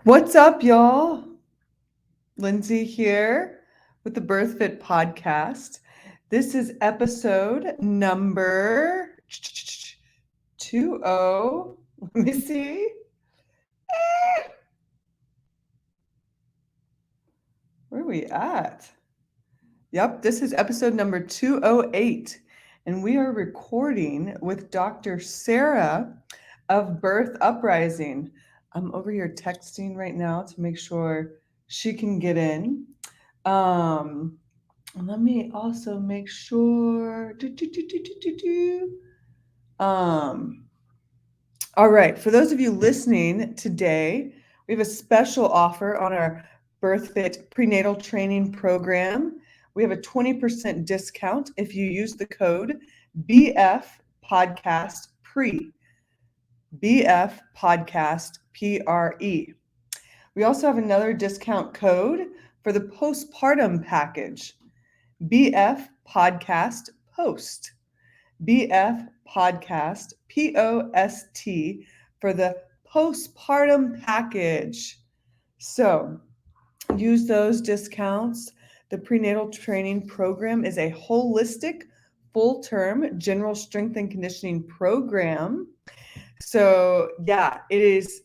What's up, y'all? Lindsay here with the BirthFit podcast. This is episode number 20. Let me see. Where are we at? Yep, this is episode number 208. And we are recording with Dr. Sarah of Uprising. I'm over here texting right now to make sure she can get in. Let me also make sure. All right, for those of you listening today, we have a special offer on our BirthFit prenatal training program. We have a 20% discount if you use the code BF Podcast Pre. BF Podcast PRE. We also have another discount code for the postpartum package. BF Podcast Post. BF Podcast POST for the postpartum package. So use those discounts. The prenatal training program is a holistic, full-term general strength and conditioning program. So yeah, it is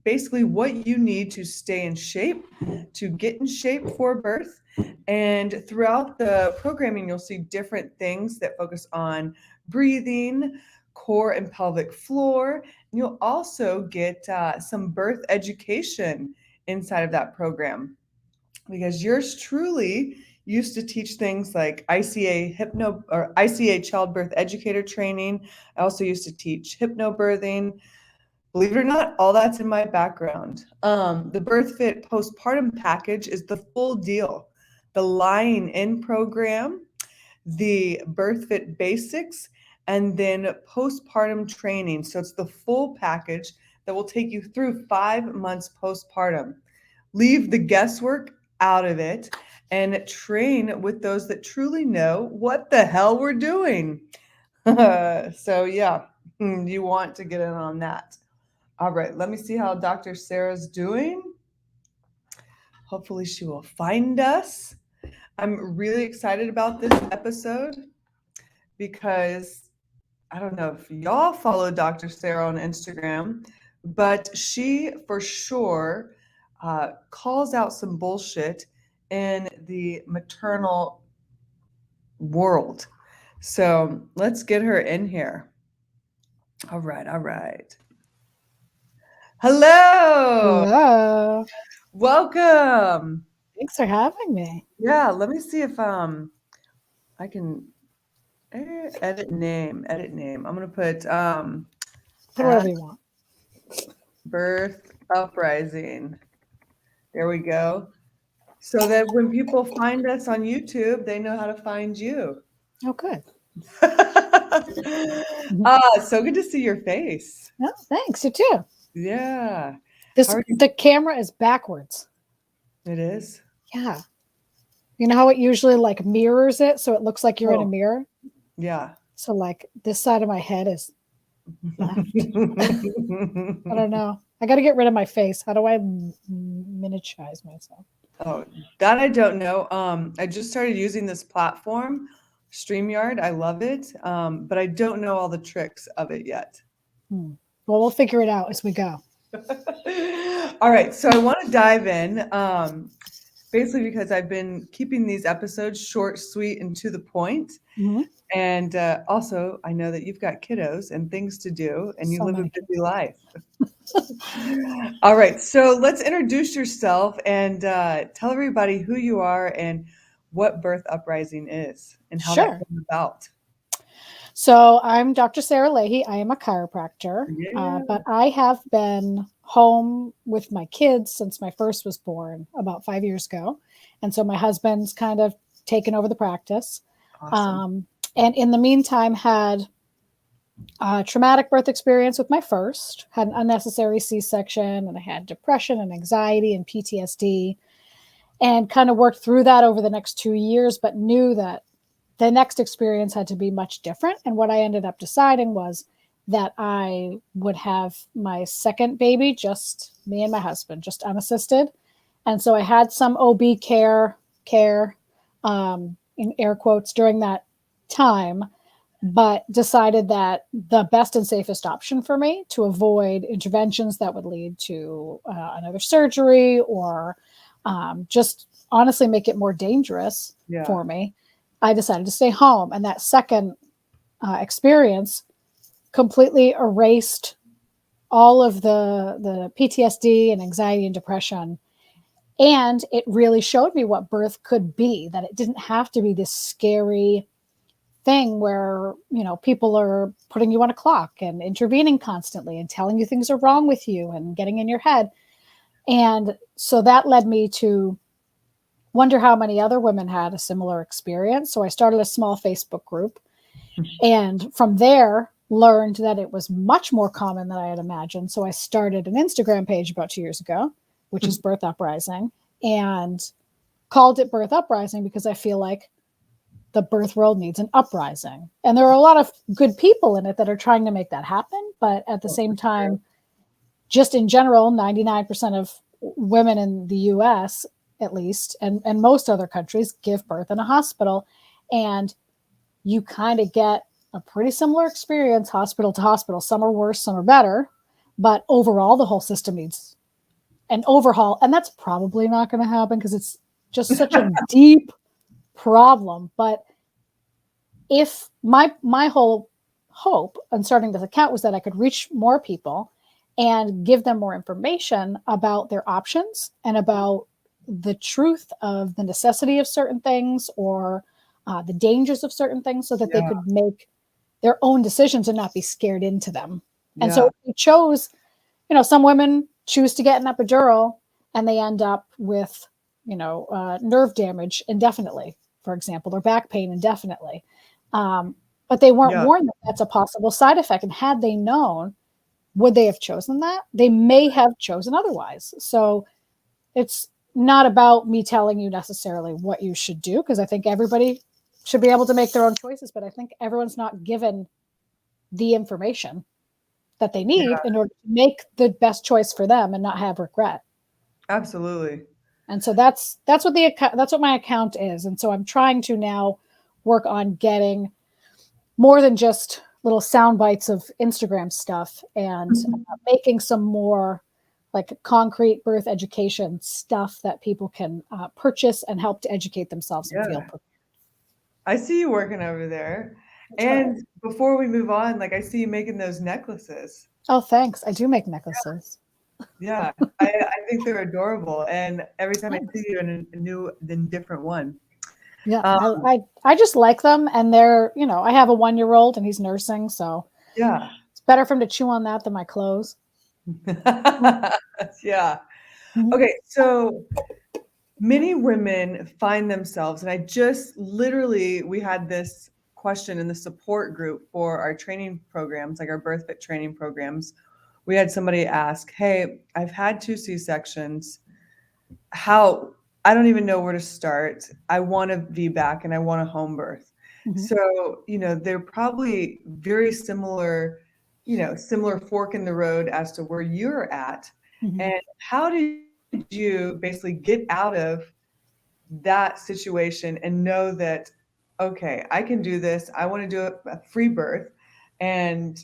basically what you need to stay in shape, to get in shape for birth. And throughout the programming, you'll see different things that focus on breathing, core and pelvic floor. And you'll also get some birth education inside of that program, because yours truly used to teach things like ICA childbirth educator training. I also used to teach hypnobirthing. Believe it or not, all that's in my background. The BirthFit postpartum package is the full deal. The lying in program, the BirthFit basics, and then postpartum training. So it's the full package that will take you through 5 months postpartum. Leave the guesswork out of it and train with those that truly know what the hell we're doing. So yeah, you want to get in on that. All right, let me see how Dr. Sarah's doing. Hopefully she will find us. I'm really excited about this episode because I don't know if y'all follow Dr. Sarah on Instagram, but she for sure calls out some bullshit in the maternal world. So let's get her in here. All right. Hello. Hello. Welcome. Thanks for having me. Yeah, let me see if I can edit name. I'm gonna put Put whatever you want. Birth Uprising. There we go. So that when people find us on YouTube, they know how to find you. Oh, good. So good to see your face. Oh, thanks. You too. Yeah. The camera is backwards. It is? Yeah. You know how it usually like mirrors it so it looks like you're in a mirror? Yeah. So like this side of my head is left. I don't know. I got to get rid of my face. How do I miniaturize myself? Oh, that I don't know. I just started using this platform, StreamYard. I love it, but I don't know all the tricks of it yet. Well, we'll figure it out as we go. All right, so I want to dive in, basically because I've been keeping these episodes short, sweet, and to the point. Mm-hmm. And also, I know that you've got kiddos and things to do, and you live a busy life. All right, so let's introduce yourself and tell everybody who you are and what Birth Uprising is and how that came about. So I'm Dr. Sarah Leahy. I am a chiropractor, but I have been home with my kids since my first was born about 5 years ago. And so my husband's kind of taken over the practice. Awesome. And in the meantime, had a traumatic birth experience with my first, had an unnecessary C-section, and I had depression and anxiety and PTSD, and kind of worked through that over the next 2 years, but knew that the next experience had to be much different. And what I ended up deciding was that I would have my second baby, just me and my husband, just unassisted. And so I had some OB care, in air quotes, during that time, but decided that the best and safest option for me to avoid interventions that would lead to another surgery or just honestly make it more dangerous for me, I decided to stay home. And that second experience completely erased all of the PTSD and anxiety and depression. And it really showed me what birth could be, that it didn't have to be this scary thing where, you know, people are putting you on a clock and intervening constantly and telling you things are wrong with you and getting in your head. And so that led me to wonder how many other women had a similar experience. So I started a small Facebook group, and from there learned that it was much more common than I had imagined. So I started an Instagram page about 2 years ago, which is Birth Uprising, and called it Birth Uprising because I feel like the birth world needs an uprising. And there are a lot of good people in it that are trying to make that happen. But at the same time, just in general, 99% of women in the US, at least, and most other countries, give birth in a hospital. And you kind of get a pretty similar experience hospital to hospital. Some are worse, some are better. But overall, the whole system needs an overhaul. And that's probably not going to happen because it's just such a deep problem. But if my whole hope on starting this account was that I could reach more people and give them more information about their options and about the truth of the necessity of certain things or the dangers of certain things, so that they could make their own decisions and not be scared into them. And so we chose, you know, some women choose to get an epidural and they end up with, you know, nerve damage indefinitely, for example, or back pain indefinitely. But they weren't warned that that's a possible side effect. And had they known, would they have chosen that? They may have chosen otherwise. So it's not about me telling you necessarily what you should do, because I think everybody should be able to make their own choices. But I think everyone's not given the information that they need in order to make the best choice for them and not have regret. Absolutely. And so that's what my account is. And so I'm trying to now work on getting more than just little sound bites of Instagram stuff and making some more like concrete birth education stuff that people can purchase and help to educate themselves and feel prepared. I see you working over there. And before we move on, like I see you making those necklaces. Oh, thanks. I do make necklaces. Yeah, I think they're adorable. And every time I see you in a new, then different one. Yeah, I just like them. And they're, you know, I have a 1-year-old and he's nursing. So it's better for him to chew on that than my clothes. Yeah. Okay, so many women find themselves, and I just literally, we had this question in the support group for our training programs, like our BIRTHFIT training programs. We had somebody ask, hey, I've had 2 C-sections. I don't even know where to start. I want a VBAC and I want a home birth. So, you know, they're probably very similar, you know, similar fork in the road as to where you're at. And how did you basically get out of that situation and know that, okay, I can do this. I want to do a free birth. And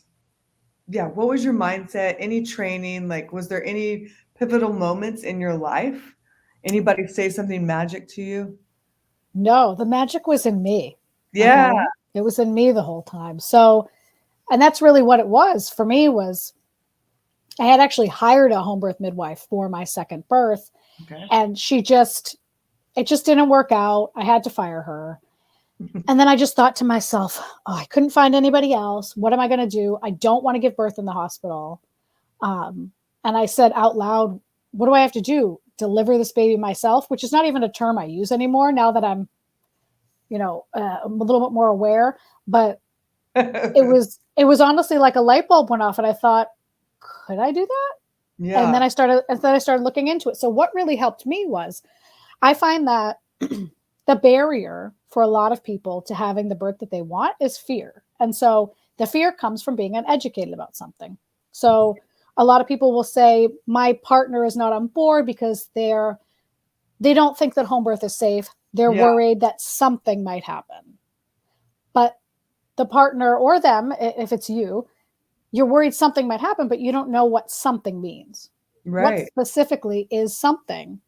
what was your mindset? Any training? Like, was there any pivotal moments in your life? Anybody say something magic to you? No, the magic was in me. Yeah. Okay? It was in me the whole time. So, and that's really what it was for me. Was I had actually hired a home birth midwife for my second birth, and it just didn't work out. I had to fire her. And then I just thought to myself, oh, I couldn't find anybody else. What am I going to do? I don't want to give birth in the hospital. And I said out loud, what do I have to do? Deliver this baby myself, which is not even a term I use anymore now that I'm, you know, I'm a little bit more aware. But it was honestly like a light bulb went off, and I thought, could I do that? Yeah. And then I started looking into it. So what really helped me was, I find that the barrier for a lot of people to having the birth that they want is fear. And so The fear comes from being uneducated about something. So a lot of people will say, my partner is not on board because they don't think that home birth is safe. They're worried that something might happen. But the partner or them, if it's you, you're worried something might happen, but you don't know what something means. Right. What specifically is something?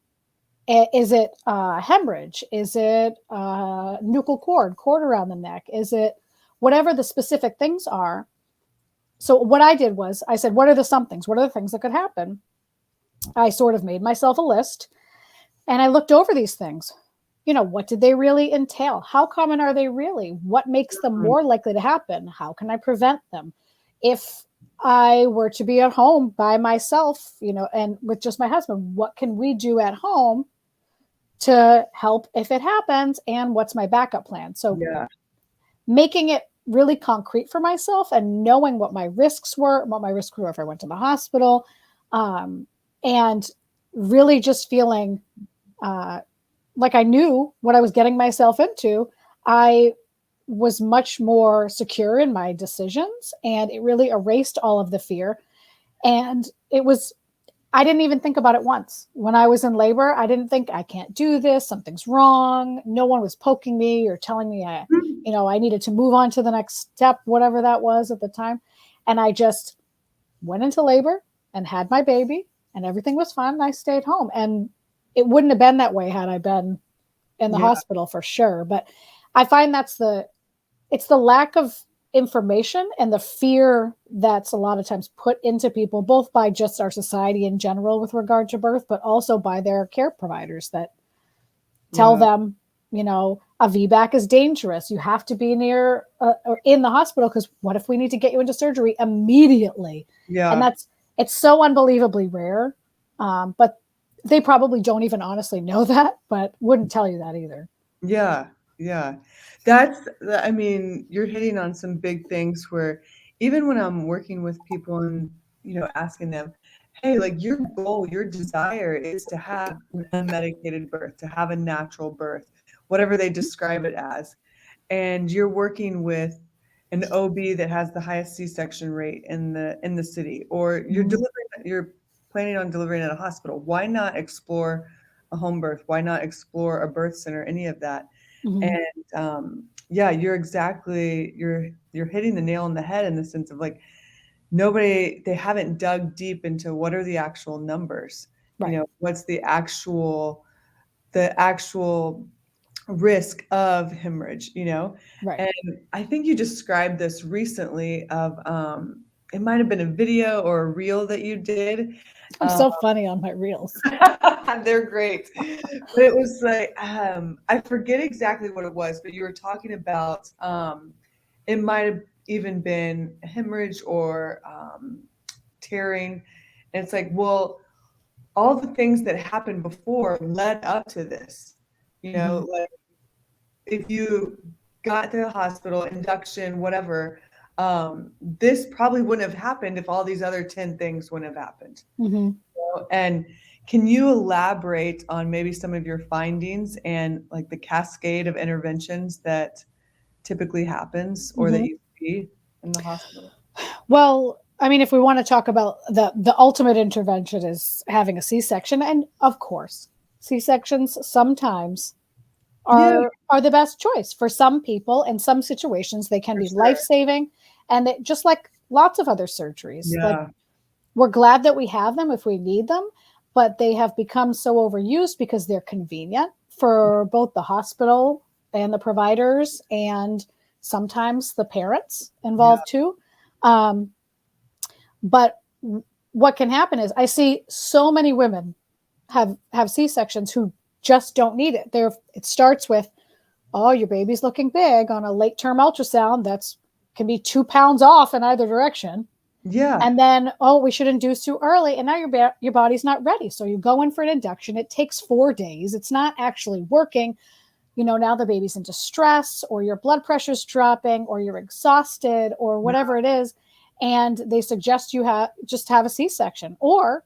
Is it hemorrhage? Is it nuchal cord around the neck? Is it whatever the specific things are? So what I did was I said, what are the somethings? What are the things that could happen? I sort of made myself a list and I looked over these things. What did they really entail? How common are they really? What makes them more likely to happen? How can I prevent them? If I were to be at home by myself, and with just my husband, what can we do at home to help if it happens? And what's my backup plan? So making it really concrete for myself and knowing what my risks were if I went to the hospital, and really just feeling like I knew what I was getting myself into. I was much more secure in my decisions, and it really erased all of the fear. And I didn't even think about it once. When I was in labor, I didn't think I can't do this. Something's wrong. No one was poking me or telling me I needed to move on to the next step, whatever that was at the time. And I just went into labor and had my baby and everything was fine. And I stayed home, and it wouldn't have been that way had I been in the hospital for sure. But I find it's the lack of information and the fear that's a lot of times put into people, both by just our society in general with regard to birth, but also by their care providers that tell them, a VBAC is dangerous. You have to be near or in the hospital because what if we need to get you into surgery immediately? Yeah. And it's so unbelievably rare. But they probably don't even honestly know that, but wouldn't tell you that either. Yeah. Yeah. You're hitting on some big things where even when I'm working with people and, asking them, hey, like your goal, your desire is to have an unmedicated birth, to have a natural birth, whatever they describe it as. And you're working with an OB that has the highest C-section rate in the city, or you're planning on delivering at a hospital. Why not explore a home birth? Why not explore a birth center? Any of that? And you're hitting the nail on the head in the sense of like they haven't dug deep into what are the actual numbers. Right. What's the actual risk of hemorrhage, Right. And I think you described this recently of it might have been a video or a reel that you did. I'm so funny on my reels. They're great. But it was like, I forget exactly what it was, but you were talking about, it might have even been hemorrhage or tearing. And it's like, well, all the things that happened before led up to this, like if you got to the hospital, induction, whatever, this probably wouldn't have happened if all these other 10 things wouldn't have happened. And can you elaborate on maybe some of your findings and like the cascade of interventions that typically happens or that you see in the hospital? Well, if we want to talk about the ultimate intervention is having a C-section, and of course, C-sections sometimes are the best choice for some people. In some situations, they can be life-saving, and just like lots of other surgeries. Like, we're glad that we have them if we need them, but they have become so overused because they're convenient for both the hospital and the providers and sometimes the parents involved too. But what can happen is I see so many women have C-sections who just don't need it. It starts with, oh, your baby's looking big on a late term ultrasound. Can be 2 pounds off in either direction. Yeah. And then, oh, we should induce too early. And now your body's not ready. So you go in for an induction. It takes 4 days. It's not actually working. Now the baby's in distress, or your blood pressure's dropping, or you're exhausted, or whatever it is. And they suggest you just have a C-section, or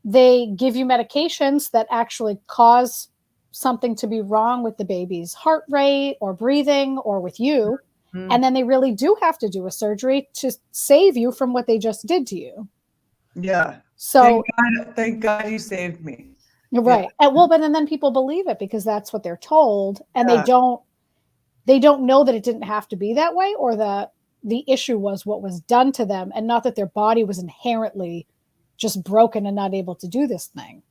they give you medications that actually cause something to be wrong with the baby's heart rate or breathing or with you. Mm. And then they really do have to do a surgery to save you from what they just did to you. Yeah. So thank God you saved me. you're right. And well, but and then people believe it because that's what they're told, and Yeah. they don't know that it didn't have to be that way, or the issue was what was done to them, and not that their body was inherently just broken and not able to do this thing.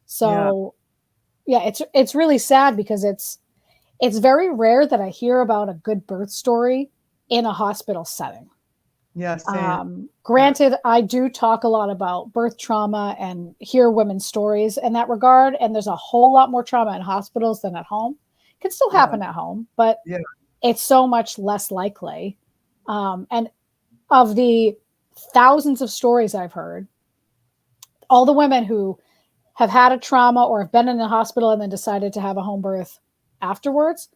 So yeah, it's really sad because it's very rare that I hear about a good birth story in a hospital setting. Yeah, same. Granted, I do talk a lot about birth trauma and hear women's stories in that regard. And there's a whole lot more trauma in hospitals than at home. It can still happen at home, but it's so much less likely. And of the thousands of stories I've heard, all the women who have had a trauma or have been in a hospital and then decided to have a home birth afterwards,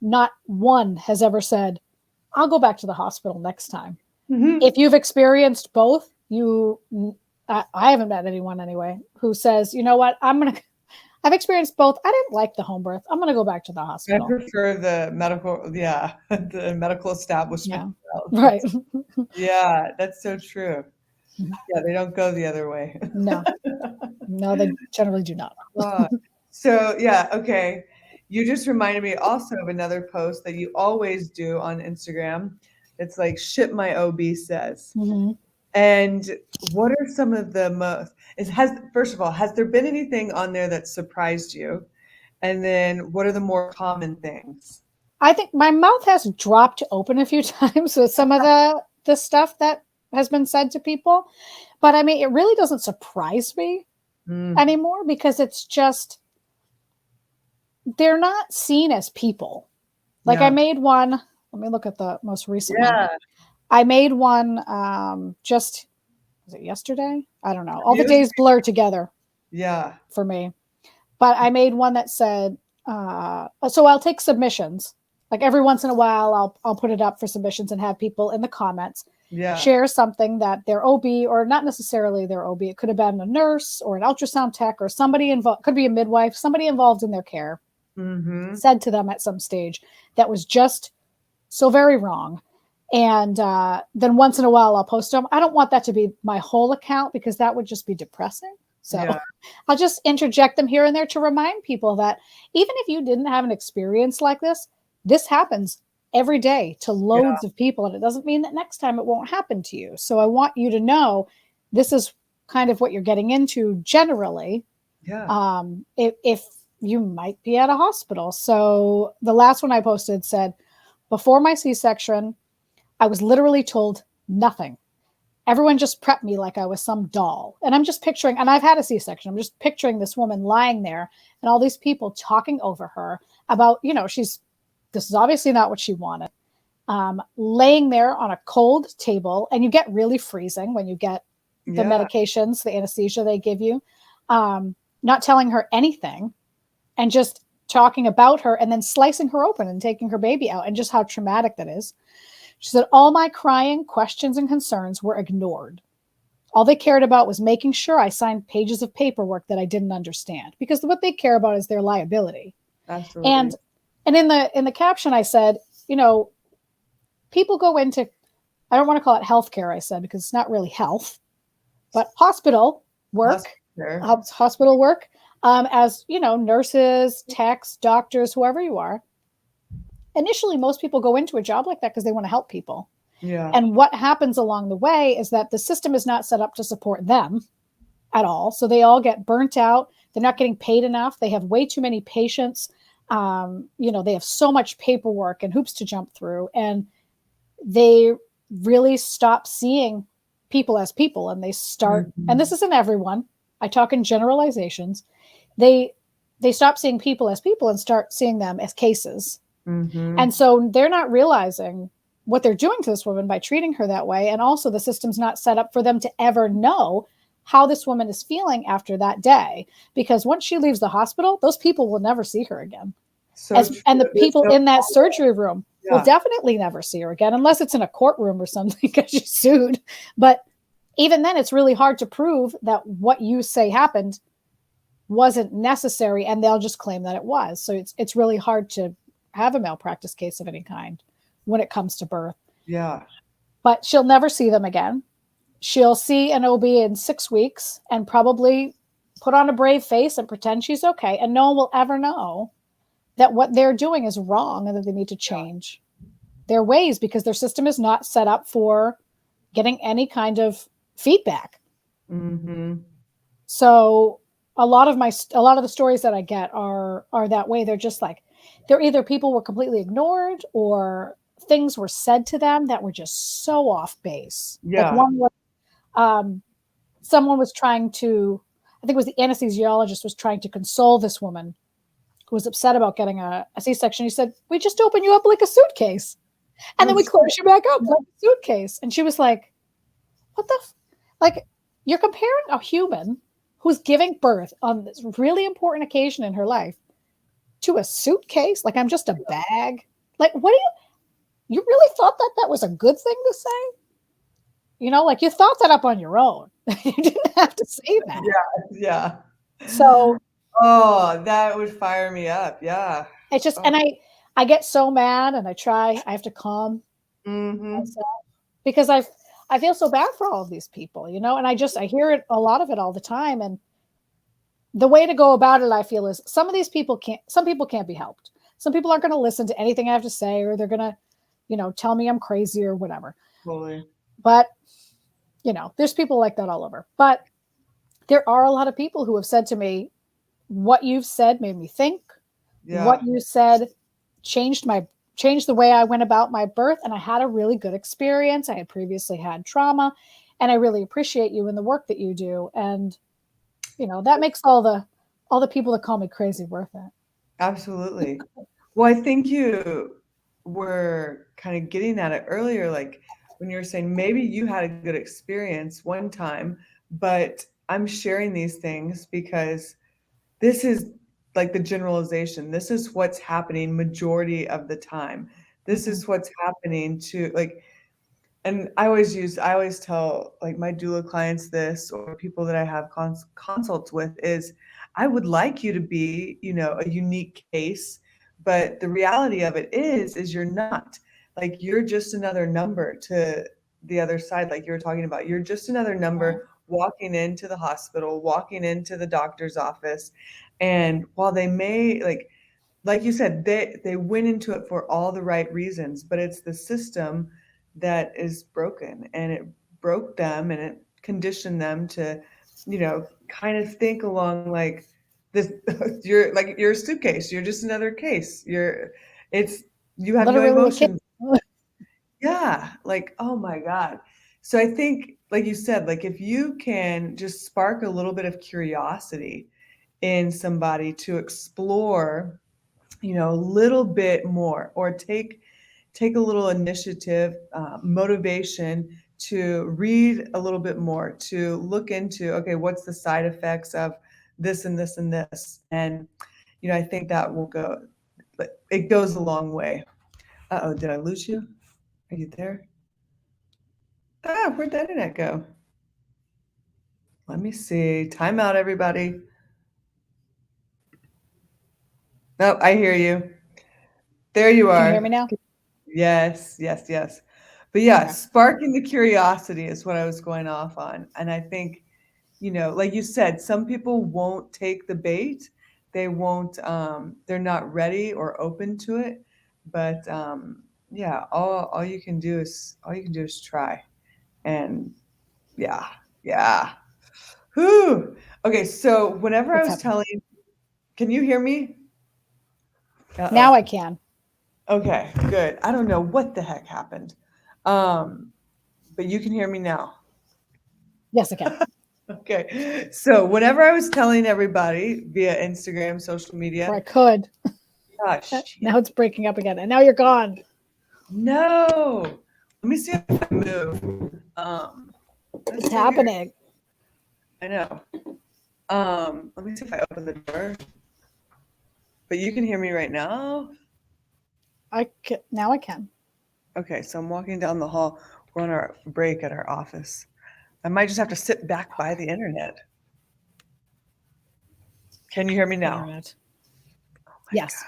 not one has ever said, I'll go back to the hospital next time. Mm-hmm. If you've experienced both, I haven't met anyone anyway who says, you know what, I've experienced both. I didn't like the home birth. I'm going to go back to the hospital. I prefer the the medical establishment. Yeah. Right. Yeah, that's so true. Yeah, they don't go the other way. No, they generally do not. So yeah, okay. You just reminded me also of another post that you always do on Instagram. It's like shit my OB says. Mm-hmm. And what are some of the most, first of all, has there been anything on there that surprised you? And then what are the more common things? I think my mouth has dropped open a few times with some of the stuff that has been said to people. But I mean, it really doesn't surprise me anymore because it's just, they're not seen as people. Like I made one, let me look at the most recent one. I made one was it yesterday? I don't know. All the days blur together. Yeah. For me. But I made one that said, so I'll take submissions. Like every once in a while, I'll put it up for submissions and have people in the comments share something that their OB, or not necessarily their OB, it could have been a nurse or an ultrasound tech or somebody involved, could be a midwife, somebody involved in their care, said to them at some stage that was just so very wrong. And then once in a while, I'll post them. I don't want that to be my whole account because that would just be depressing. So I'll just interject them here and there to remind people that even if you didn't have an experience like this happens every day to loads of people. And it doesn't mean that next time it won't happen to you. So I want you to know this is kind of what you're getting into generally. If you might be at a hospital. So the last one I posted said, before my C-section, I was literally told nothing. Everyone just prepped me like I was some doll. And I'm just picturing, and I've had a C-section, I'm just picturing this woman lying there and all these people talking over her about, this is obviously not what she wanted. Laying there on a cold table, and you get really freezing when you get the medications, the anesthesia they give you, not telling her anything and just talking about her and then slicing her open and taking her baby out and just how traumatic that is. She said, all my crying, questions, and concerns were ignored. All they cared about was making sure I signed pages of paperwork that I didn't understand, because what they care about is their liability. Absolutely. And in the caption, I said, people go into, I don't want to call it healthcare, I said, because it's not really health, but hospital work, as, nurses, techs, doctors, whoever you are. Initially, most people go into a job like that because they want to help people. Yeah. And what happens along the way is that the system is not set up to support them at all. So they all get burnt out. They're not getting paid enough. They have way too many patients. They have so much paperwork and hoops to jump through. And they really stop seeing people as people. And they start, and this isn't everyone, I talk in generalizations. They stop seeing people as people and start seeing them as cases. And so they're not realizing what they're doing to this woman by treating her that way. And also the system's not set up for them to ever know how this woman is feeling after that day. Because once she leaves the hospital, those people will never see her again. And the people in that surgery room will definitely never see her again, unless it's in a courtroom or something because she's sued. But even then, it's really hard to prove that what you say happened wasn't necessary, and they'll just claim that it was. So it's really hard to have a malpractice case of any kind when it comes to birth. Yeah. But she'll never see them again. She'll see an OB in 6 weeks and probably put on a brave face and pretend she's okay. And no one will ever know that what they're doing is wrong and that they need to change their ways because their system is not set up for getting any kind of feedback. Mm-hmm. So a lot of the stories that I get are that way. They're just like, they're either people were completely ignored or things were said to them that were just so off base. Yeah. Like one was, someone was trying to, I think it was the anesthesiologist was trying to console this woman who was upset about getting a C-section. He said, we just open you up like a suitcase. And then we close you back up like a suitcase. And she was like, what the, like, you're comparing a human who's giving birth on this really important occasion in her life to a suitcase? Like, I'm just a bag? Like, what do you really thought that was a good thing to say? You know, like you thought that up on your own. You didn't have to say that. Yeah. So, oh, that would fire me up. Yeah. It's just, and I get so mad and I have to calm myself because I feel so bad for all of these people, you know, and I hear it, a lot of it all the time. And the way to go about it, I feel, is some people can't be helped. Some people aren't going to listen to anything I have to say, or they're going to, you know, tell me I'm crazy or whatever. Totally. But, you know, there's people like that all over. But there are a lot of people who have said to me, what you've said made me think. Yeah. What you said changed the way I went about my birth. And I had a really good experience. I had previously had trauma, and I really appreciate you and the work that you do. And, you know, that makes all the people that call me crazy worth it. Absolutely. Well, I think you were kind of getting at it earlier, like when you were saying maybe you had a good experience one time, but I'm sharing these things because this is like the generalization. This is what's happening majority of the time. This is what's happening to, like, and I always tell like my doula clients this, or people that I have consults with, is I would like you to be, you know, a unique case, but the reality of it is you're not. Like, you're just another number to the other side, like you were talking about. You're just another number walking into the hospital, walking into the doctor's office. And while they may, like you said, they went into it for all the right reasons, but it's the system that is broken, and it broke them, and it conditioned them to, you know, kind of think along like this. You're a suitcase. You're just another case. You have Literally no emotions. Yeah. Like, oh my God. So I think, like you said, like if you can just spark a little bit of curiosity in somebody to explore, you know, a little bit more, or take a little initiative, motivation to read a little bit more, to look into, okay, what's the side effects of this and this and this. And, you know, I think that it goes a long way. Uh-oh, did I lose you? Are you there? Where'd the internet go? Let me see. Time out, everybody. Oh, I hear you. There you are. Can you hear me now? Yes. But yeah, okay. Sparking the curiosity is what I was going off on. And I think, you know, like you said, some people won't take the bait. They won't, they're not ready or open to it. But yeah, all you can do is try. And yeah. Whew. Okay, so whenever I was telling, can you hear me? Uh-oh. Now I can. Okay, good. I don't know what the heck happened. But you can hear me now. Yes, I can. Okay. So whenever I was telling everybody via Instagram, social media. Or I could. Gosh. Now it's breaking up again. And now you're gone. No. Let me see if I move. It's happening. I know. Let me see if I open the door. But you can hear me right now? Now I can. Okay, so I'm walking down the hall. We're on our break at our office. I might just have to sit back by the internet. Can you hear me now? Oh yes.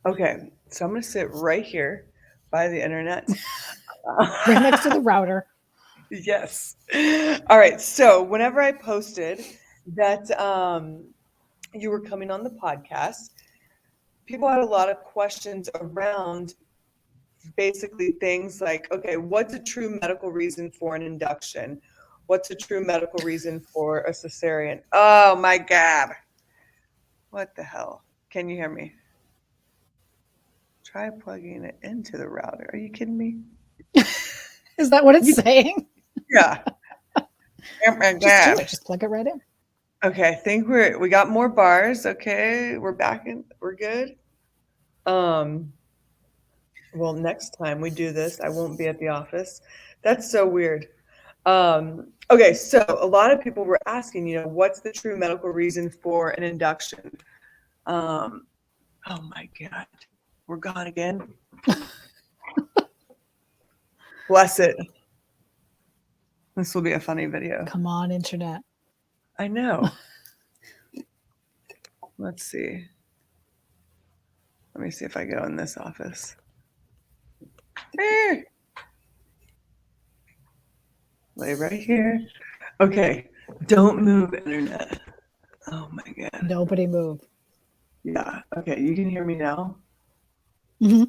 God. Okay, so I'm going to sit right here by the internet. Right next to the router. Yes. All right. So whenever I posted that you were coming on the podcast, people had a lot of questions around basically things like, okay, what's a true medical reason for an induction? What's a true medical reason for a cesarean? Oh my God. What the hell? Can you hear me? Try plugging it into the router. Are you kidding me? Is that what it's saying? Yeah. Oh my Just do God. it. Just plug it right in. Okay, I think we got more bars. Okay, we're back in. We're good. Well, next time we do this, I won't be at the office. That's so weird. Okay, so a lot of people were asking, what's the true medical reason for an induction? Oh my God, we're gone again. Bless it. This will be a funny video. Come on, internet. I know. Let's see. Let me see if I go in this office. Lay right here. Okay, don't move, internet. Oh my God. Nobody move. Yeah. Okay, you can hear me now? Mm-hmm.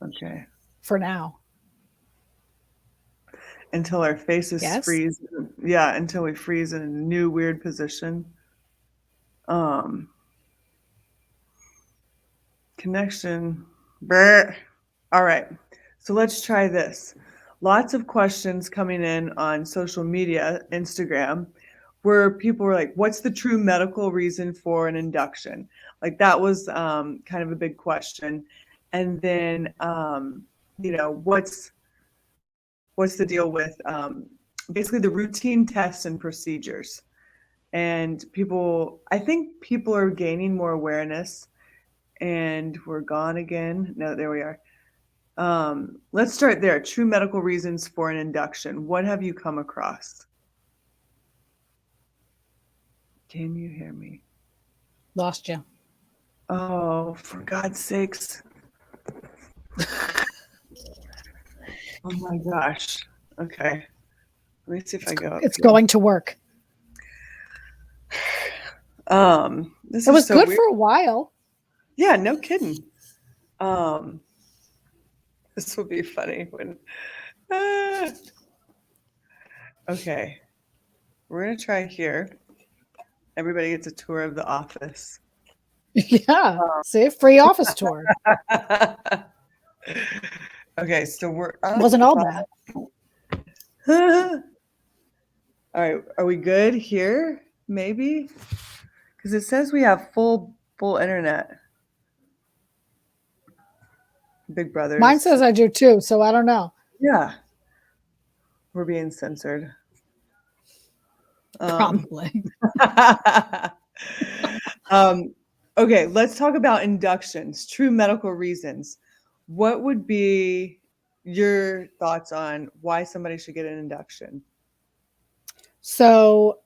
Okay. For now. Until our faces Yes? freeze. Yeah, until we freeze in a new weird position. Connection. Brr. All right. So let's try this. Lots of questions coming in on social media, Instagram, where people were like, what's the true medical reason for an induction? Like that was kind of a big question. And then, what's the deal with basically the routine tests and procedures? And I think people are gaining more awareness, and we're gone again. No, there we are. Let's start there. True medical reasons for an induction. What have you come across? Can you hear me? Lost you. Oh, for God's sakes. Oh my gosh. Okay. Let me see if I go up It's here. going to work. This It was is so good weird. for a while. Yeah, no kidding. This will be funny when. Okay, we're gonna try here. Everybody gets a tour of the office. Yeah. See, free office tour. Okay, so we're up. Wasn't all bad. All right, are we good here? Maybe, because it says we have full internet. Big Brothers. Mine says I do too, so I don't know. Yeah, we're being censored. Probably. Okay, let's talk about inductions, true medical reasons. What would be your thoughts on why somebody should get an induction? So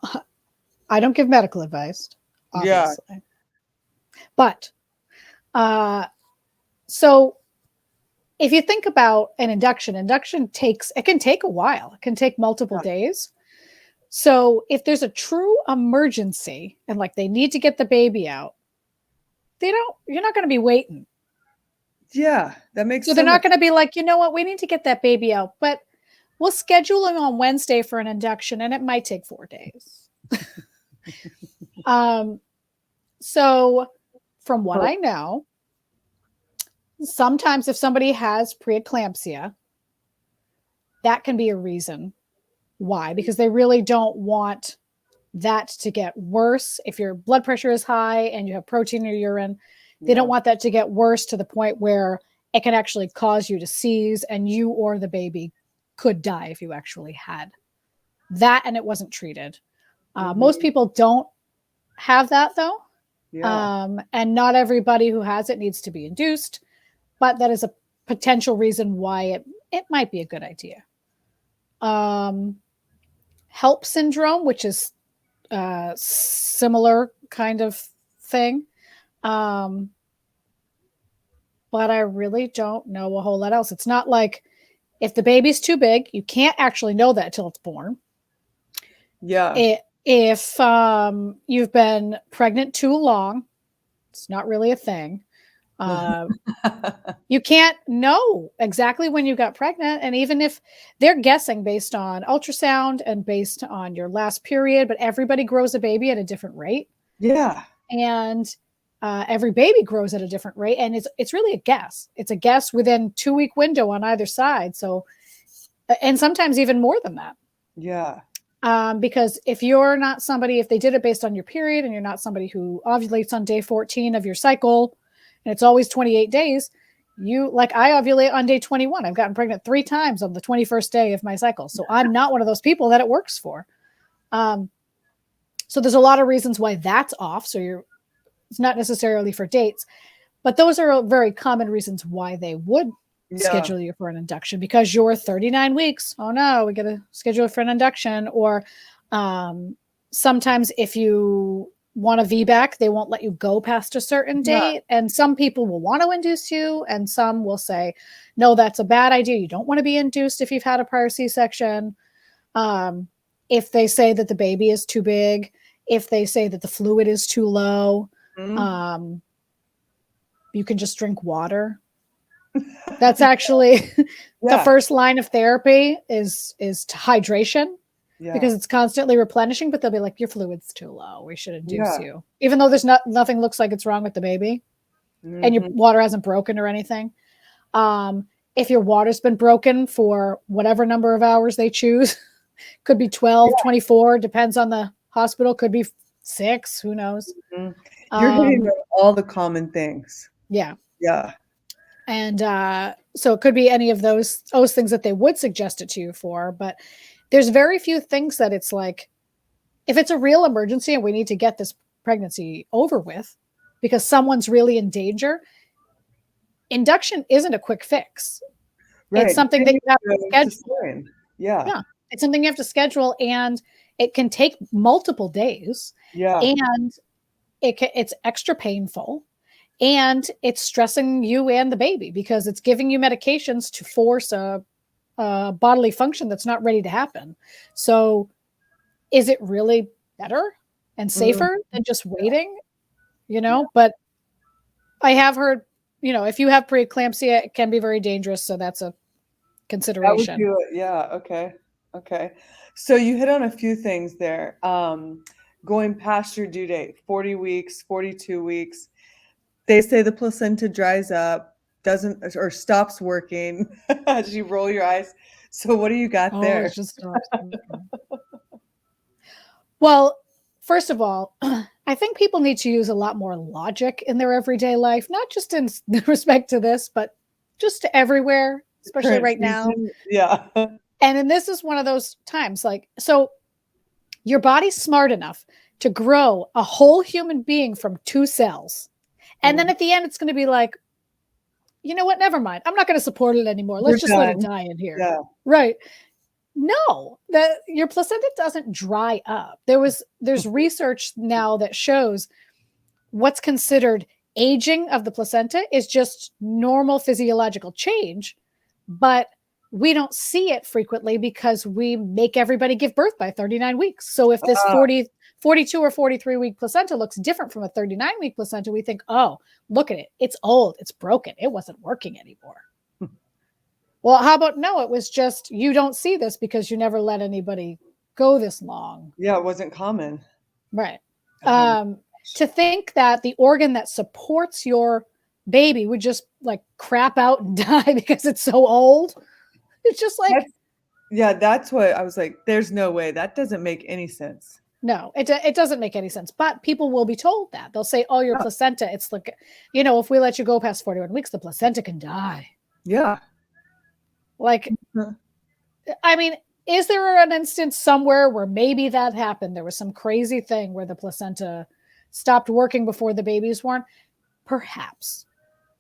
I don't give medical advice, obviously. Yeah. But so if you think about an induction can take a while. It can take multiple days. So if there's a true emergency and like they need to get the baby out, you're not going to be waiting. Yeah, that makes sense. So they're not going to be like, you know what, we need to get that baby out, but we'll schedule it on Wednesday for an induction and it might take 4 days. So from what I know, sometimes if somebody has preeclampsia, that can be a reason why, because they really don't want that to get worse. If your blood pressure is high and you have protein in your urine, they don't want that to get worse to the point where it can actually cause you to seize and you or the baby could die if you actually had that and it wasn't treated. Most people don't have that though. Yeah. And not everybody who has it needs to be induced, but that is a potential reason why it might be a good idea. HELP syndrome, which is similar kind of thing. But but I really don't know a whole lot else. It's not like if the baby's too big, you can't actually know that till it's born. Yeah. If you've been pregnant too long, it's not really a thing. You can't know exactly when you got pregnant. And even if they're guessing based on ultrasound and based on your last period, but everybody grows a baby at a different rate. Yeah. And every baby grows at a different rate. And it's really a guess. It's a guess within 2-week window on either side. So, and sometimes even more than that. Yeah. Because if they did it based on your period and you're not somebody who ovulates on day 14 of your cycle, and it's always 28 days, I ovulate on day 21. I've gotten pregnant 3 times on the 21st day of my cycle. So I'm not one of those people that it works for. So there's a lot of reasons why that's off. So it's not necessarily for dates, but those are very common reasons why they would schedule you for an induction, because you're 39 weeks. Oh no, we got to schedule for an induction. Or sometimes if you want a VBAC, they won't let you go past a certain date. And some people will want to induce you, and some will say, no, that's a bad idea. You don't want to be induced if you've had a prior C-section. If they say that the baby is too big, if they say that the fluid is too low, you can just drink water. That's actually the first line of therapy is hydration. Because it's constantly replenishing, but they'll be like, your fluid's too low. We should induce you. Even though there's nothing looks like it's wrong with the baby and your water hasn't broken or anything. If your water's been broken for whatever number of hours they choose, could be 12, 24, depends on the hospital, could be 6, who knows. You're hitting all the common things. Yeah. Yeah. And so it could be any of those things that they would suggest it to you for, but there's very few things that it's like, if it's a real emergency and we need to get this pregnancy over with because someone's really in danger, induction isn't a quick fix. Right. It's something that you have to schedule. Yeah. It's something you have to schedule, and it can take multiple days. Yeah. And it's extra painful, and it's stressing you and the baby because it's giving you medications to force a bodily function that's not ready to happen. So is it really better and safer than just waiting? But I have heard, if you have preeclampsia, it can be very dangerous. So that's a consideration. That would do it. Yeah. Okay. So you hit on a few things there. Going past your due date, 40 weeks, 42 weeks. They say the placenta dries up, doesn't, or stops working as you roll your eyes. So what do you got there? It just stops. Well, first of all, I think people need to use a lot more logic in their everyday life, not just in respect to this, but just to everywhere, especially right now. Yeah. And this is one of those times, so your body's smart enough to grow a whole human being from 2 cells. And then at the end, it's going to be like, you know what? Never mind. I'm not going to support it anymore. Let's just let it die in here. Yeah. Right. No, your placenta doesn't dry up. There's research now that shows what's considered aging of the placenta is just normal physiological change, but we don't see it frequently because we make everybody give birth by 39 weeks. So if this 42 or 43 week placenta looks different from a 39 week placenta, we think, oh, look at it. It's old. It's broken. It wasn't working anymore. Well, how about no, it was just, you don't see this because you never let anybody go this long. Yeah, it wasn't common. Right. To think that the organ that supports your baby would just crap out and die because it's so old. It's just that's what I was like, there's no way. That doesn't make any sense. No, it doesn't make any sense. But people will be told that. They'll say, oh, your placenta, it's like, if we let you go past 41 weeks, the placenta can die. Yeah. I mean, is there an instance somewhere where maybe that happened? There was some crazy thing where the placenta stopped working before the baby's born? Perhaps.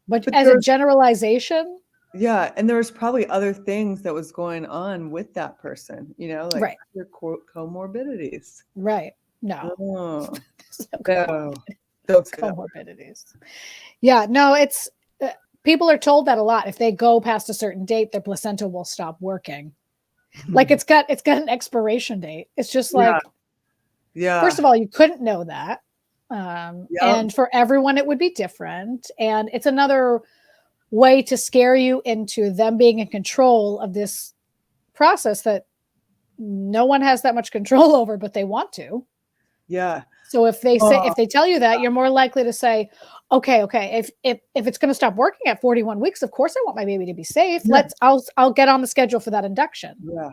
But as a generalization. Yeah. And there was probably other things that was going on with that person, right. Their comorbidities. Right. No. Oh. No comorbidities. Yeah. No, it's people are told that a lot. If they go past a certain date, their placenta will stop working. Like it's got an expiration date. It's just like, first of all, you couldn't know that. And for everyone, it would be different. And it's another way to scare you into them being in control of this process that no one has that much control over, but they want to. Yeah. So if they say, if they tell you that, you're more likely to say, okay, if it's going to stop working at 41 weeks, of course I want my baby to be safe. Yeah. I'll get on the schedule for that induction. Yeah.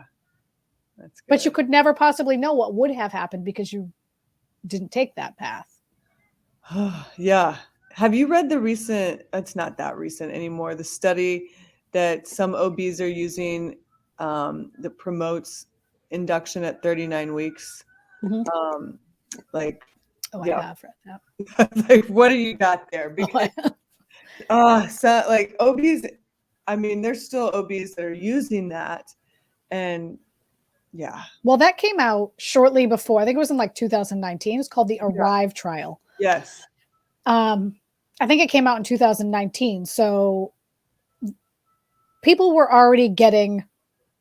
That's good. But you could never possibly know what would have happened because you didn't take that path. Yeah. Have you read the recent, it's not that recent anymore, the study that some OBs are using that promotes induction at 39 weeks? Mm-hmm. I have read that. Like, what do you got there? Because, so like OBs, I mean, there's still OBs that are using that. And yeah. Well, that came out shortly before. I think it was in like 2019. It's called the Arrive trial. Yes. I think it came out in 2019. So people were already getting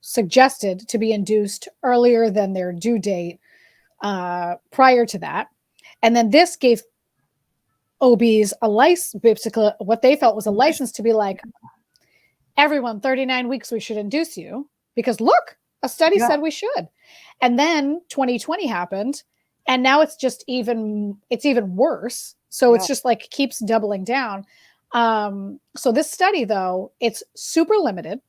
suggested to be induced earlier than their due date prior to that. And then this gave OBs a license, basically what they felt was a license to be like, everyone, 39 weeks, we should induce you because look, a study said we should. And then 2020 happened and now it's even worse. So it's just like keeps doubling down. So this study though, it's super limited.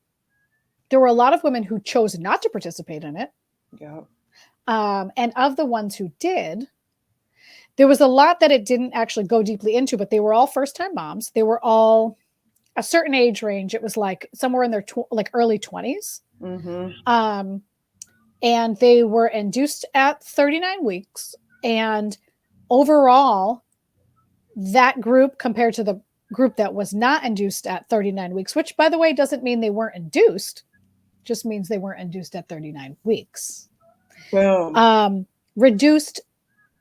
There were a lot of women who chose not to participate in it. Yeah. And of the ones who did, there was a lot that it didn't actually go deeply into, but they were all first-time moms. They were all a certain age range. It was like somewhere in their early 20s. Mm-hmm. And they were induced at 39 weeks. And overall, that group compared to the group that was not induced at 39 weeks, which by the way, doesn't mean they weren't induced, just means they weren't induced at 39 weeks. Boom. Reduced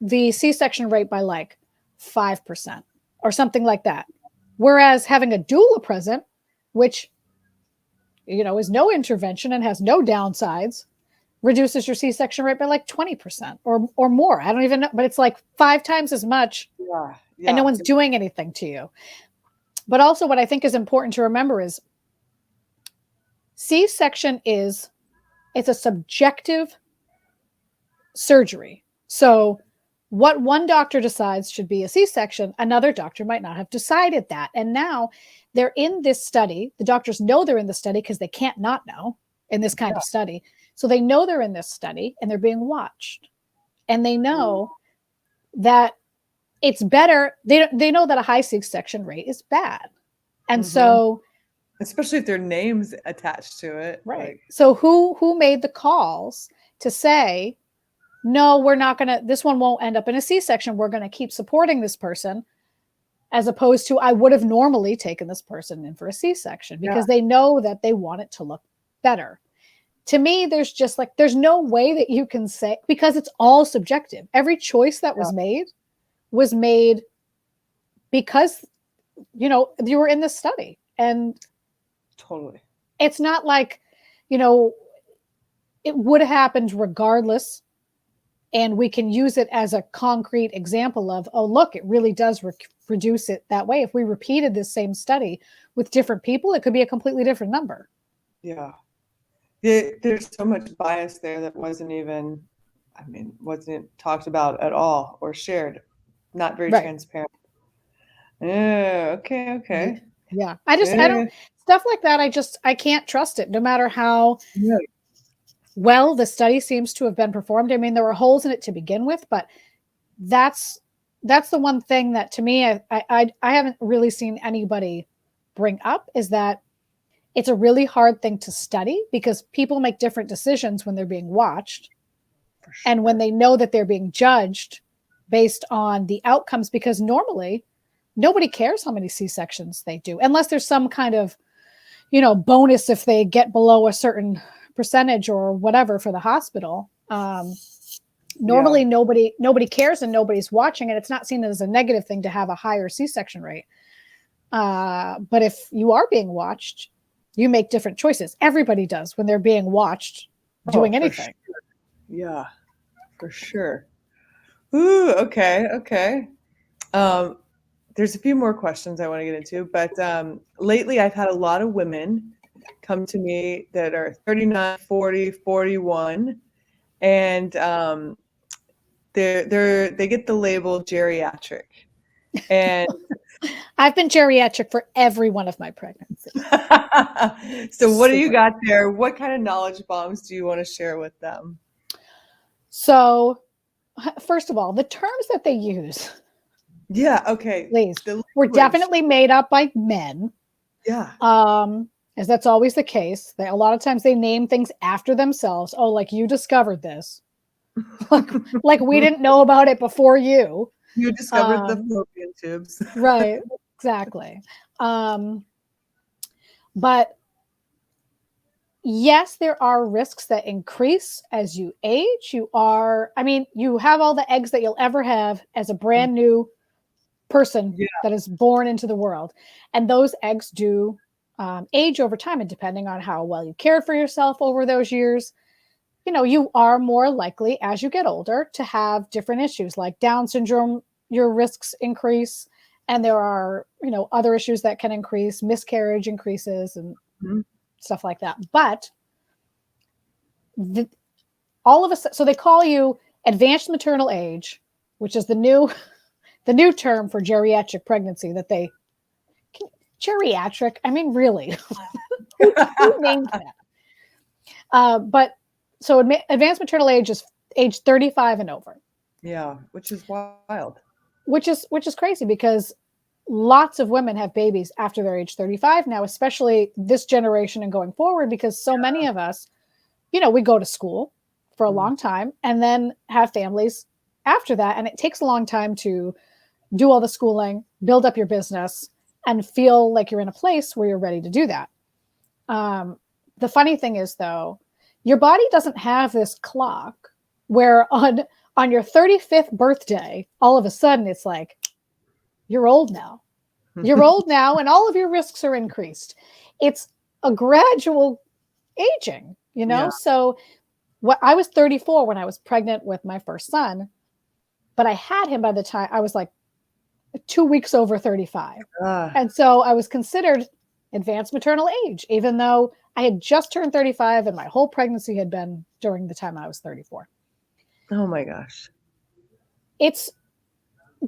the C-section rate by like 5% or something like that. Whereas having a doula present, which, is no intervention and has no downsides, reduces your C-section rate by like 20% or more. I don't even know, but it's like 5 times as much. Yeah. And no one's doing anything to you. But also what I think is important to remember is C-section it's a subjective surgery. So what one doctor decides should be a C-section, another doctor might not have decided that. And now they're in this study. The doctors know they're in the study because they can't not know in this kind of study. So they know they're in this study and they're being watched. And they know that it's better. They know that a high C-section rate is bad. And so, especially if their name's attached to it. Right. So who made the calls to say, no, we're not going to, this one won't end up in a C-section. We're going to keep supporting this person, as opposed to I would have normally taken this person in for a C-section because they know that they want it to look better. To me, there's no way that you can say, because it's all subjective. Every choice that was made because, you were in this study. And totally, it's not like, it would have happened regardless. And we can use it as a concrete example of, oh, look, it really does reduce it that way. If we repeated this same study with different people, it could be a completely different number. Yeah. There's so much bias there that wasn't talked about at all or shared. Not very transparent. Okay. Yeah. I don't, stuff like that. I can't trust it no matter how well the study seems to have been performed. I mean, there were holes in it to begin with, but that's the one thing that to me, I haven't really seen anybody bring up is that it's a really hard thing to study because people make different decisions when they're being watched and when they know that they're being judged based on the outcomes, because normally nobody cares how many C-sections they do unless there's some kind of, bonus if they get below a certain percentage or whatever for the hospital. Normally nobody cares and nobody's watching, and it's not seen as a negative thing to have a higher C-section rate. But if you are being watched, you make different choices. Everybody does when they're being watched doing anything. Sure. Yeah, for sure. Ooh, okay, okay. There's a few more questions I want to get into, but lately I've had a lot of women come to me that are 39, 40, 41, and they get the label geriatric. And I've been geriatric for every one of my pregnancies. so what do you got there? What kind of knowledge bombs do you want to share with them? So, first of all, the terms that they use. Yeah, okay. Please. Were definitely made up by men. Yeah. As that's always the case. A lot of times they name things after themselves. Oh, like you discovered this. like we didn't know about it before you. You discovered the fallopian tubes. Right, exactly. But yes, there are risks that increase as you age. You have all the eggs that you'll ever have as a brand new person that is born into the world. And those eggs do age over time. And depending on how well you cared for yourself over those years, you are more likely as you get older to have different issues like Down syndrome. Your risks increase, and there are, other issues that can increase, miscarriage increases and stuff like that. But all of a sudden, so they call you advanced maternal age, which is the new term for geriatric pregnancy geriatric. I mean, really, who named that? But so advanced maternal age is age 35 and over. Yeah, which is wild. Which is crazy because lots of women have babies after their age 35 now, especially this generation and going forward, because so many of us, we go to school for a long time and then have families after that. And it takes a long time to do all the schooling, build up your business, and feel like you're in a place where you're ready to do that. The funny thing is, though, your body doesn't have this clock where on your 35th birthday, all of a sudden it's like, you're old now. You're old now, and all of your risks are increased. It's a gradual aging, Yeah. So I was 34 when I was pregnant with my first son, but I had him by the time I was like 2 weeks over 35. And so I was considered advanced maternal age, even though I had just turned 35 and my whole pregnancy had been during the time I was 34. Oh my gosh. It's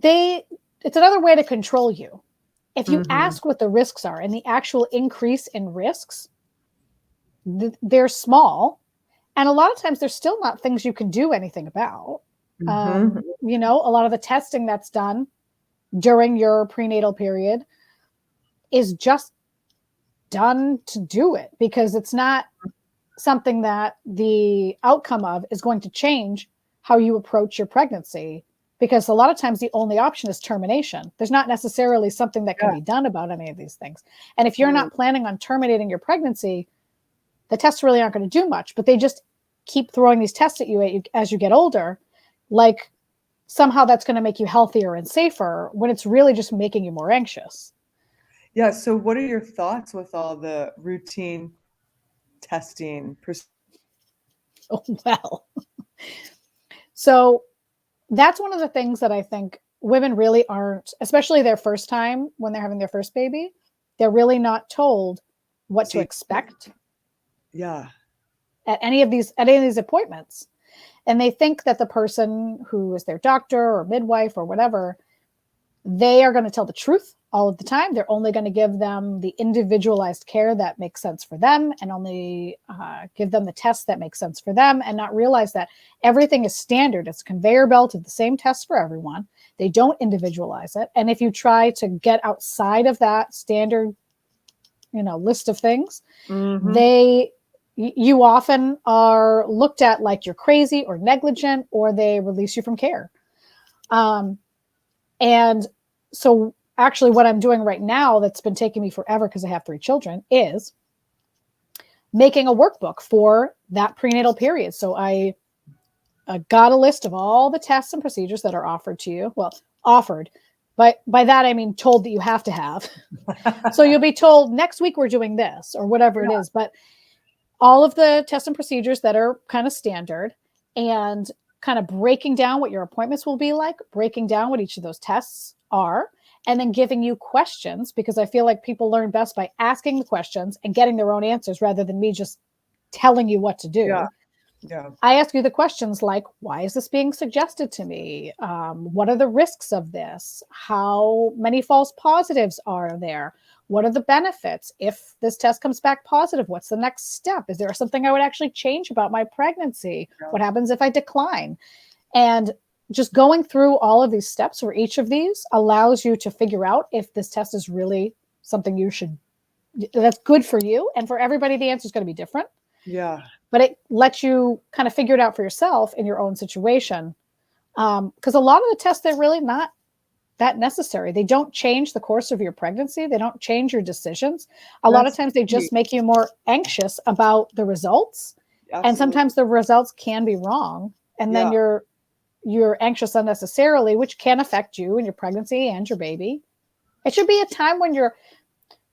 another way to control you. If you ask what the risks are and the actual increase in risks, they're small. And a lot of times there's still not things you can do anything about. A lot of the testing that's done during your prenatal period is just done to do it because it's not something that the outcome of is going to change how you approach your pregnancy, because a lot of times the only option is termination. There's not necessarily something that can be done about any of these things. And if you're not planning on terminating your pregnancy, the tests really aren't going to do much, but they just keep throwing these tests at you as you get older, like somehow that's going to make you healthier and safer when it's really just making you more anxious. Yeah. So what are your thoughts with all the routine testing? Oh, well. So that's one of the things that I think women really aren't, especially their first time when they're having their first baby, they're really not told what to expect. Yeah. At any of these appointments. And they think that the person who is their doctor or midwife or whatever, they are going to tell the truth all of the time. They're only going to give them the individualized care that makes sense for them and only give them the tests that make sense for them, and not realize that everything is standard. It's a conveyor belt of the same tests for everyone. They don't individualize it. And if you try to get outside of that standard, list of things, you often are looked at like you're crazy or negligent, or they release you from care. And so actually what I'm doing right now that's been taking me forever because I have 3 children is making a workbook for that prenatal period. So I got a list of all the tests and procedures that are offered to you. Well, offered. But by that, I mean told that you have to have. So you'll be told next week we're doing this or whatever it is. But all of the tests and procedures that are kind of standard, and kind of breaking down what your appointments will be like, breaking down what each of those tests are, and then giving you questions, because I feel like people learn best by asking the questions and getting their own answers rather than me just telling you what to do. Yeah. Yeah. I ask you the questions like, why is this being suggested to me? What are the risks of this? How many false positives are there? What are the benefits? If this test comes back positive, what's the next step? Is there something I would actually change about my pregnancy? Yeah. What happens if I decline? And just going through all of these steps for each of these allows you to figure out if this test is really something that's good for you. And for everybody, the answer is going to be different. Yeah. But it lets you kind of figure it out for yourself in your own situation. Because a lot of the tests, they're really not that necessary. They don't change the course of your pregnancy. They don't change your decisions. A lot of times they just make you more anxious about the results. Absolutely. And sometimes the results can be wrong. And then you're anxious unnecessarily, which can affect you and your pregnancy and your baby. It should be a time when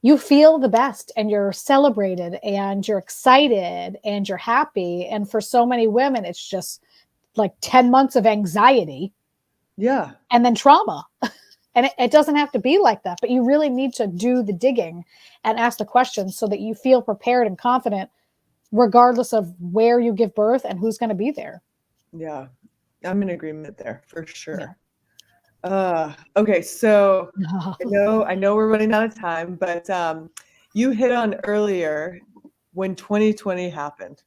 you feel the best and you're celebrated and you're excited and you're happy. And for so many women, it's just like 10 months of anxiety. Yeah. And then trauma. And it doesn't have to be like that, but you really need to do the digging and ask the questions so that you feel prepared and confident, regardless of where you give birth and who's going to be there. Yeah. I'm in agreement there for sure. Yeah. Okay. So I know we're running out of time, but you hit on earlier when 2020 happened.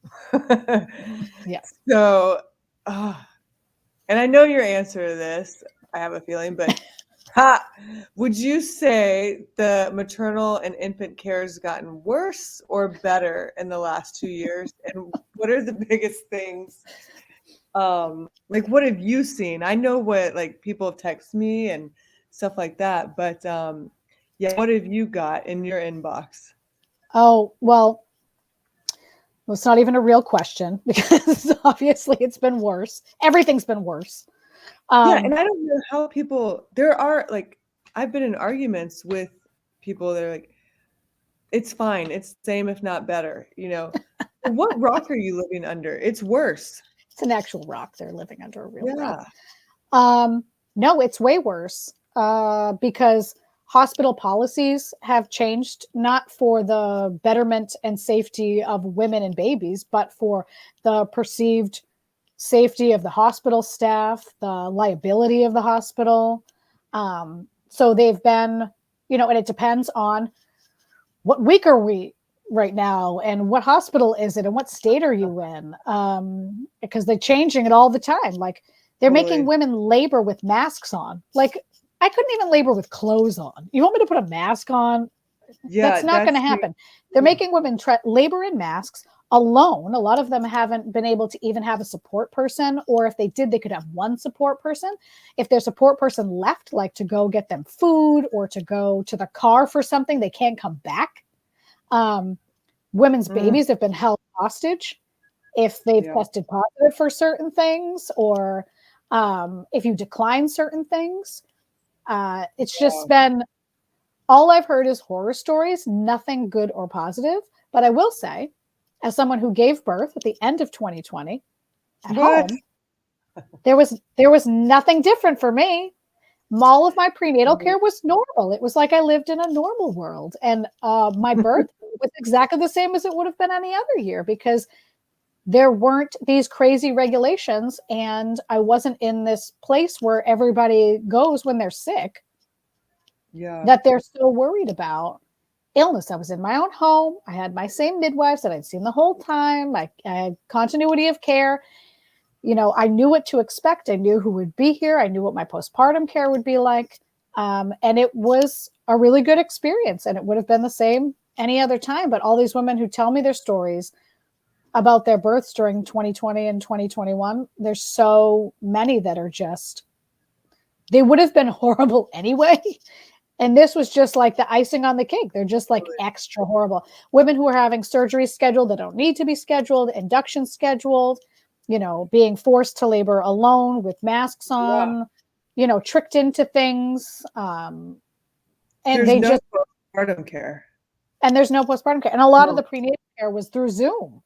Yeah. So, and I know your answer to this, I have a feeling, but would you say the maternal and infant care has gotten worse or better in the last 2 years? And what are the biggest things? Like, what have you seen? I know what, like, people text me and stuff like that, but what have you got in your inbox? Oh, well, it's not even a real question because obviously it's been worse. Everything's been worse. And I don't know how there are, like, I've been in arguments with people that are like, it's fine. It's the same, if not better, What rock are you living under? It's worse. It's an actual rock they're living under, a real rock. Yeah. No, it's way worse because hospital policies have changed, not for the betterment and safety of women and babies, but for the perceived safety of the hospital staff, the liability of the hospital. So they've been, and it depends on what week are we right now and what hospital is it and what state are you in? Because they're changing it all the time. Like they're making women labor with masks on. Like I couldn't even labor with clothes on. You want me to put a mask on? Yeah, that's not going to happen. They're making women labor in masks alone. A lot of them haven't been able to even have a support person, or if they did, they could have one support person. If their support person left, like to go get them food or to go to the car for something, they can't come back. Women's babies have been held hostage if they've tested positive for certain things, or if you decline certain things. It's just been, all I've heard is horror stories, nothing good or positive. But I will say, as someone who gave birth at the end of 2020 at home, there was nothing different for me. All of my prenatal care was normal. It was like I lived in a normal world. And my birth was exactly the same as it would have been any other year, because there weren't these crazy regulations. And I wasn't in this place where everybody goes when they're sick, that they're so worried about illness. I was in my own home. I had my same midwives that I'd seen the whole time. I had continuity of care. I knew what to expect. I knew who would be here. I knew what my postpartum care would be like. And it was a really good experience, and it would have been the same any other time. But all these women who tell me their stories about their births during 2020 and 2021, there's so many that are just, they would have been horrible anyway. And this was just like the icing on the cake. They're just like extra horrible. Women who are having surgeries scheduled that don't need to be scheduled, induction scheduled, being forced to labor alone with masks on, tricked into things. And there's they no postpartum care. And there's no postpartum care. And a lot of the prenatal care was through Zoom.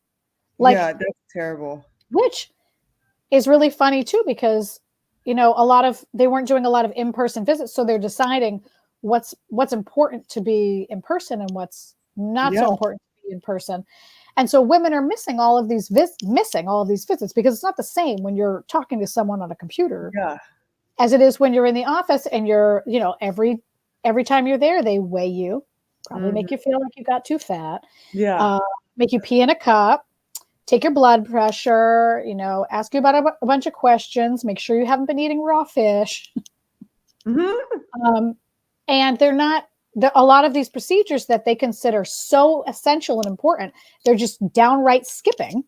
Yeah, that's terrible. Which is really funny too, because, they weren't doing a lot of in-person visits. So they're deciding what's important to be in person and what's not so important to be in person. And so women are missing all of these visits because it's not the same when you're talking to someone on a computer as it is when you're in the office and you're, every time you're there, they weigh you, probably make you feel like you got too fat, make you pee in a cup, take your blood pressure, ask you about a bunch of questions, make sure you haven't been eating raw fish. And they're not, a lot of these procedures that they consider so essential and important, they're just downright skipping.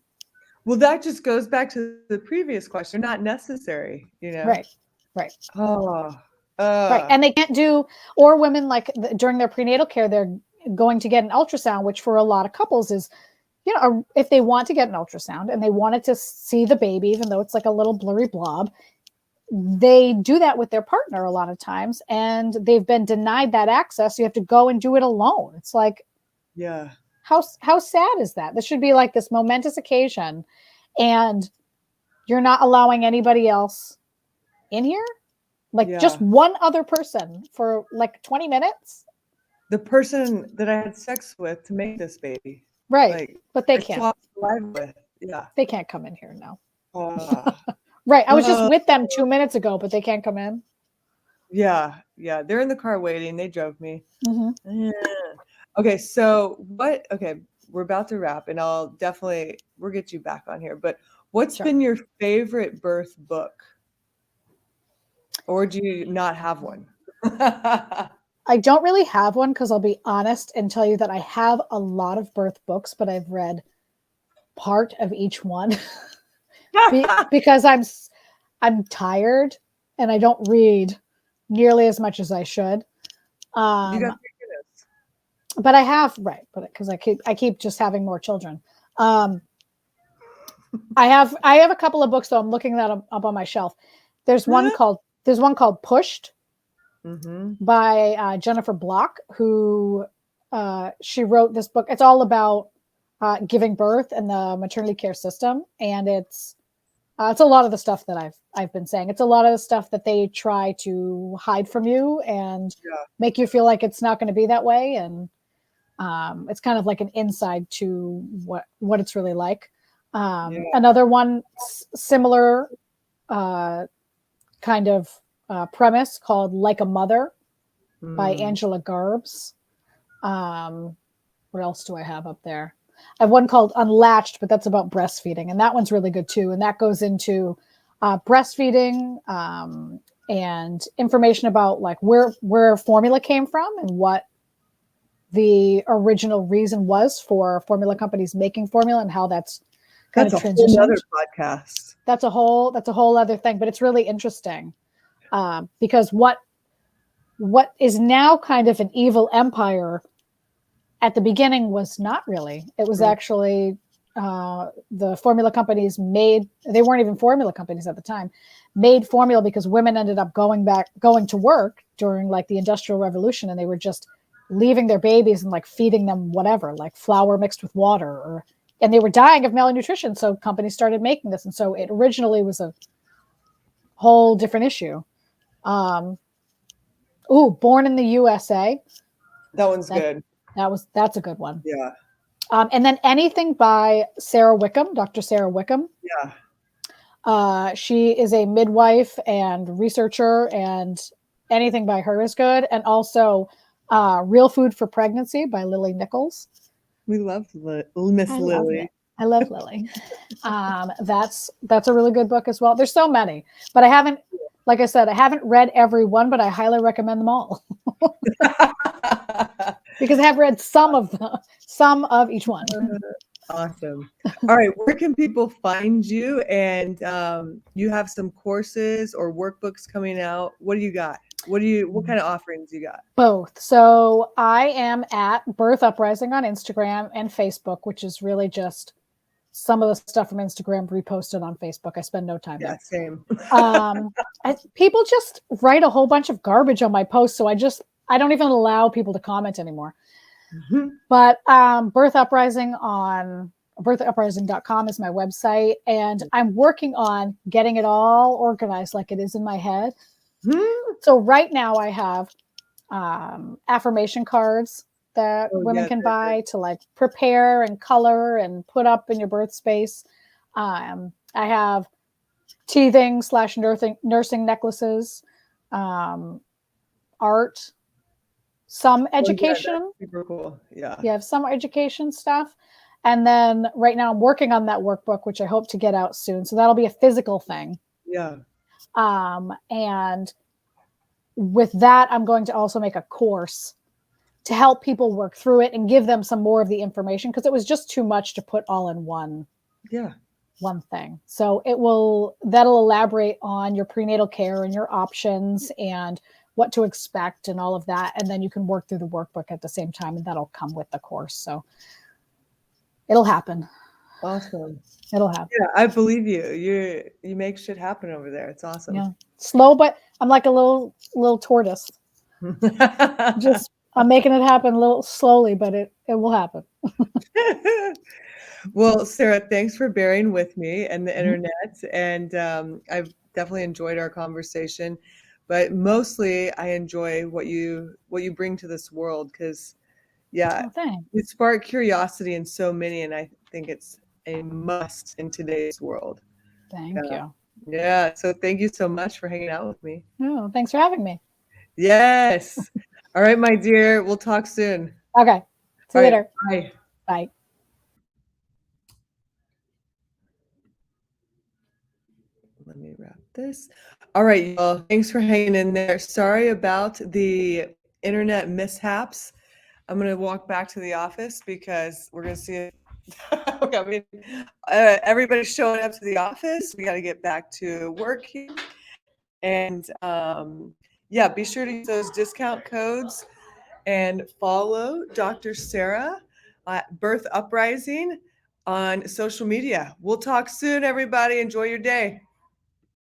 Well, that just goes back to the previous question. Not necessary, Right. Oh. Right. And they can't do, or women during their prenatal care, they're going to get an ultrasound, which for a lot of couples is, if they want to get an ultrasound and they wanted to see the baby, even though it's like a little blurry blob, they do that with their partner a lot of times, and they've been denied that access. You have to go and do it alone. It's like, how sad is that? This should be like this momentous occasion, and you're not allowing anybody else in here? Just one other person for 20 minutes? The person that I had sex with to make this baby. Right. But they can't. They can't come in here now. Right. I was just with them 2 minutes ago, but they can't come in. Yeah. They're in the car waiting. They drove me. Okay. So we're about to wrap, and we'll get you back on here. But what's been your favorite birth book? Or do you not have one? I don't really have one, because I'll be honest and tell you that I have a lot of birth books, but I've read part of each one because I'm tired and I don't read nearly as much as I should. You got but I have, because I keep just having more children. I have a couple of books though. I'm looking that up on my shelf. There's one called Pushed. By Jennifer Block, who she wrote this book. It's all about giving birth and the maternity care system, and it's a lot of the stuff that I've been saying. It's a lot of the stuff that they try to hide from you and make you feel like it's not going to be that way, and it's kind of like an inside to what it's really like. Another one similar kind of premise called Like a Mother by Angela Garbs. What else do I have up there? I have one called Unlatched, but that's about breastfeeding, and that one's really good too. And that goes into breastfeeding and information about where formula came from and what the original reason was for formula companies making formula and how that's kind of transitioned. That's a whole other podcast. That's a whole other thing, but it's really interesting. Because what is now kind of an evil empire at the beginning was not really. It was actually the formula companies they weren't even formula companies at the time, made formula because women ended up going to work during the Industrial Revolution, and they were just leaving their babies and feeding them whatever, flour mixed with water, and they were dying of malnutrition. So companies started making this. And so it originally was a whole different issue. Born in the USA. That one's good. That's a good one. Yeah. And then anything by Sarah Wickham, Dr. Sarah Wickham. Yeah. She is a midwife and researcher, and anything by her is good. And also Real Food for Pregnancy by Lily Nichols. We love Miss Lily. I love Lily. That's a really good book as well. There's so many, but I haven't, like I said, I haven't read every one, but I highly recommend them all because I have read some of each one. Awesome. All right. Where can people find you? And you have some courses or workbooks coming out. What do you got? What kind of offerings you got? Both. So I am at Birth Uprising on Instagram and Facebook, which is really just some of the stuff from Instagram reposted on Facebook. I spend no time there. Same. People just write a whole bunch of garbage on my posts, so I don't even allow people to comment anymore. Mm-hmm. But birthuprising.com is my website, and I'm working on getting it all organized like it is in my head. Mm-hmm. So right now I have affirmation cards that women can buy to like prepare and color and put up in your birth space. I have teething / nursing necklaces, art, some education. Super cool. Yeah. You have some education stuff. And then right now I'm working on that workbook, which I hope to get out soon. So that'll be a physical thing. Yeah. And with that, I'm going to also make a course to help people work through it and give them some more of the information, because it was just too much to put all in one thing. So that'll elaborate on your prenatal care and your options and what to expect and all of that. And then you can work through the workbook at the same time, and that'll come with the course. So it'll happen. Awesome. It'll happen. Yeah, I believe you. You make shit happen over there. It's awesome. Yeah. Slow, but I'm like a little tortoise. I'm making it happen a little slowly, but it will happen. Well, Sarah, thanks for bearing with me and the internet. And I've definitely enjoyed our conversation, but mostly I enjoy what you bring to this world, because you spark curiosity in so many, and I think it's a must in today's world. Thank you. Yeah. So thank you so much for hanging out with me. Oh, thanks for having me. Yes. All right, my dear. We'll talk soon. Okay. See you later. Bye. Bye. Let me wrap this. All right, y'all. Thanks for hanging in there. Sorry about the internet mishaps. I'm going to walk back to the office because we're going to see it. Everybody's showing up to the office. We got to get back to work here. And be sure to use those discount codes and follow Dr. Sarah at Birth Uprising on social media. We'll talk soon, everybody. Enjoy your day.